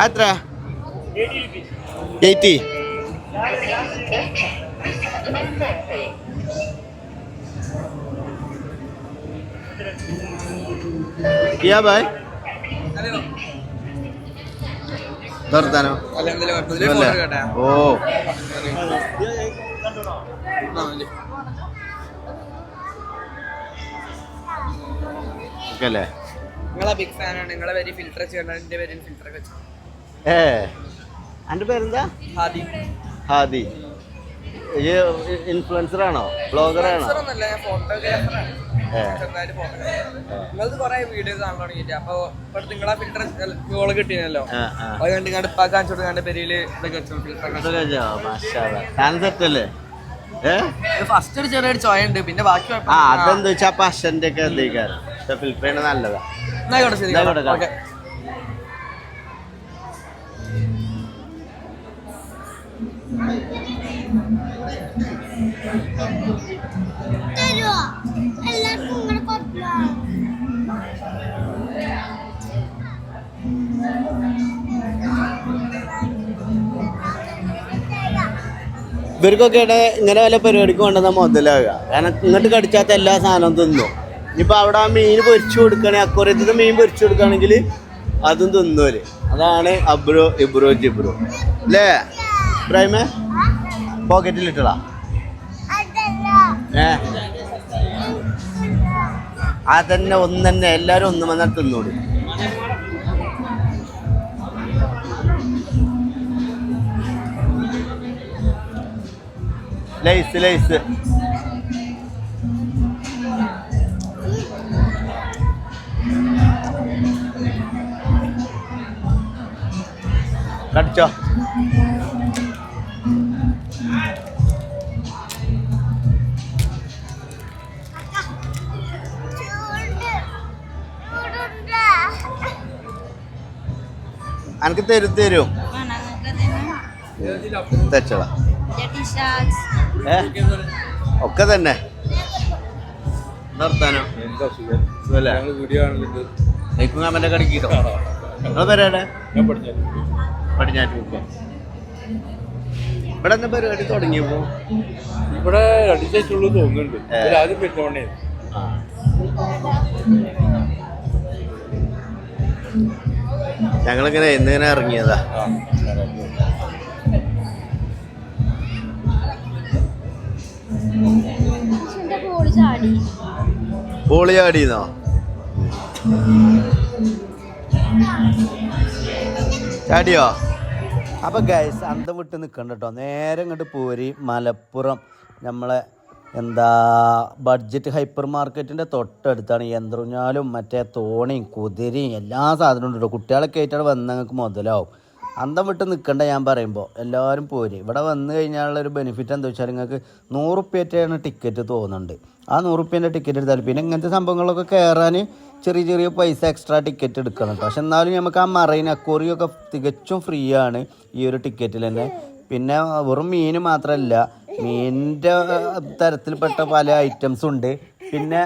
എത്ര? 80. क्या भाई? दर्दानो ओ നിങ്ങളെ ബിഗ് ഫാൻ ആണ്. നിങ്ങളെ പേര് ഫിൽറ്റർ ചെയ്യണം. എൻ്റെ പേര് ഫിൽറ്റർ വെച്ചു. എൻ്റെ പേരെന്താ? ഹാദി. ഹാദി ഇൻഫ്ലുവൻസർ ആണോ? ബ്ലോഗർ ആണോ? നിങ്ങളത് കുറെ വീഡിയോസ് കാണാൻ തുടങ്ങിയിട്ട് അപ്പൊ നിങ്ങളെ ഫിൽറ്റർ ഗോള് കിട്ടിയല്ലോ. അത് കണ്ട് ഇപ്പൊ കാണിച്ചു കൊടുക്കാണ്ട് പെരിയില് ഫസ്റ്റ് ഒരു ചെറിയൊരു ചോയുണ്ട്. പിന്നെ ബാക്കി അതെന്താ വെച്ചാ പശന്റെ ഒക്കെ എന്തെങ്കിലും ഫിൽറ്റർ ചെയ്യണത് നല്ലതാ. ഓക്കെ. ഇവർക്കൊക്കെ ഇങ്ങനെ വല്ല പരിപാടിക്ക് കൊണ്ടുവന്ന മുതലാകുക. കാരണം ഇങ്ങോട്ട് കടിച്ചാത്ത എല്ലാ സാധനവും തിന്നും. ഇനിയിപ്പോൾ അവിടെ ആ മീൻ പൊരിച്ചു കൊടുക്കുകയാണെങ്കിൽ അക്വറിയത്തിൽ മീൻ പൊരിച്ചു കൊടുക്കുകയാണെങ്കിൽ അതും തിന്നൂര്. അതാണ് അബ്രോ ഇബ്രോ ജിബ്രോ അല്ലേ ഇബ്രാഹിമേ? പോക്കറ്റിലിട്ടടാ. അതന്നെ ഒന്നെ എല്ലാരും ഒന്നും വന്നാൽ തിന്നോളൂ. Lies lies കടിച്ചോ. അനക്ക് തരും തെച്ചള ഒക്കെ തന്നെ നിർത്താനോ മറ്റേ കടിക്കോ നിങ്ങളെ പേരേടെ പടിഞ്ഞാറ്റ് പോക്കോ. ഇവിടെ എന്താ പരിപാടി തുടങ്ങിയപ്പോ? ഇവിടെ അടിച്ചുള്ളൂ തോന്നുന്നുണ്ട്. ആദ്യം പെട്ടോണ്ടേ ഞങ്ങളിങ്ങനെ എന്നിങ്ങനെ ഇറങ്ങിയതാ. ബോളി ചാടിയെന്നോ? ചാടിയോ? അപ്പൊ ഗൈസ് അന്തം വിട്ട് നിൽക്കണ്ട കേട്ടോ. നേരെ ഇങ്ങോട്ട് പോരി മലപ്പുറം നമ്മളെ ബഡ്ജറ്റ് ഹൈപ്പർ മാർക്കറ്റിൻ്റെ തൊട്ടടുത്താണ് യന്ത്രൂഞ്ഞാലും മറ്റേ തോണിയും കുതിരയും എല്ലാ സാധനവും ഉണ്ട് കേട്ടോ. കുട്ടികളൊക്കെ ആയിട്ടാണ് വന്ന് നിങ്ങൾക്ക് മുതലാവും. അന്തം വിട്ട് നിൽക്കണ്ട ഞാൻ പറയുമ്പോൾ. എല്ലാവരും പോരി. ഇവിടെ വന്നു കഴിഞ്ഞാലുള്ളൊരു ബെനിഫിറ്റ് എന്താ വെച്ചാൽ നിങ്ങൾക്ക് 100 റുപ്യറ്റാണ് ടിക്കറ്റ് തോന്നുന്നുണ്ട്. ആ 100 റുപ്യേൻ്റെ ടിക്കറ്റ് എടുത്താൽ പിന്നെ ഇങ്ങനത്തെ സംഭവങ്ങളൊക്കെ കയറാൻ ചെറിയ ചെറിയ പൈസ എക്സ്ട്രാ ടിക്കറ്റ് എടുക്കണം കേട്ടോ. പക്ഷെ എന്നാലും നമുക്ക് ആ മറൈൻ അക്വേറിയൊക്കെ തികച്ചും ഫ്രീ ആണ് ഈ ഒരു ടിക്കറ്റിൽ തന്നെ. പിന്നെ വെറും മീൻ മാത്രമല്ല, മീനിൻ്റെ തരത്തിൽപ്പെട്ട പല ഐറ്റംസും ഉണ്ട്. പിന്നെ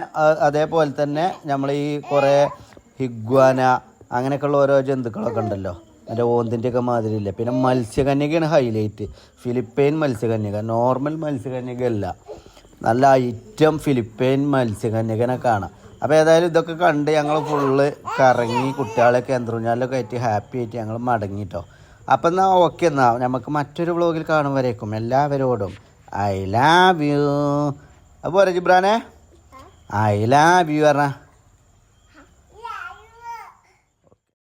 അതേപോലെ തന്നെ നമ്മൾ ഈ കുറേ ഹിഗ്വാന അങ്ങനെയൊക്കെയുള്ള ഓരോ ജന്തുക്കളൊക്കെ ഉണ്ടല്ലോ, മറ്റേ ഓന്തിൻ്റെയൊക്കെ മാതിരിയില്ല. പിന്നെ മത്സ്യകന്യകയാണ് ഹൈലൈറ്റ്. ഫിലിപ്പൈൻ മത്സ്യകന്യക, നോർമൽ മത്സ്യകന്യകയല്ല, നല്ല ഐറ്റം ഫിലിപ്പൈൻ മത്സ്യകന്യകനെ കാണാം. അപ്പോൾ ഏതായാലും ഇതൊക്കെ കണ്ട് ഞങ്ങൾ ഫുള്ള് കറങ്ങി കുട്ടികളൊക്കെ യന്ത്രൂഞ്ഞാലൊക്കെ ആയിട്ട് ഹാപ്പി ആയിട്ട് ഞങ്ങൾ മടങ്ങിട്ടോ. അപ്പം എന്നാൽ ഓക്കെ, എന്നാൽ നമുക്ക് മറ്റൊരു വ്ളോഗിൽ കാണുമ്പോഴേക്കും എല്ലാവരോടും ഐ ലവ് യു. അപ്പോൾ ജിബ്രാനെ ഐ ലവ് യു പറഞ്ഞ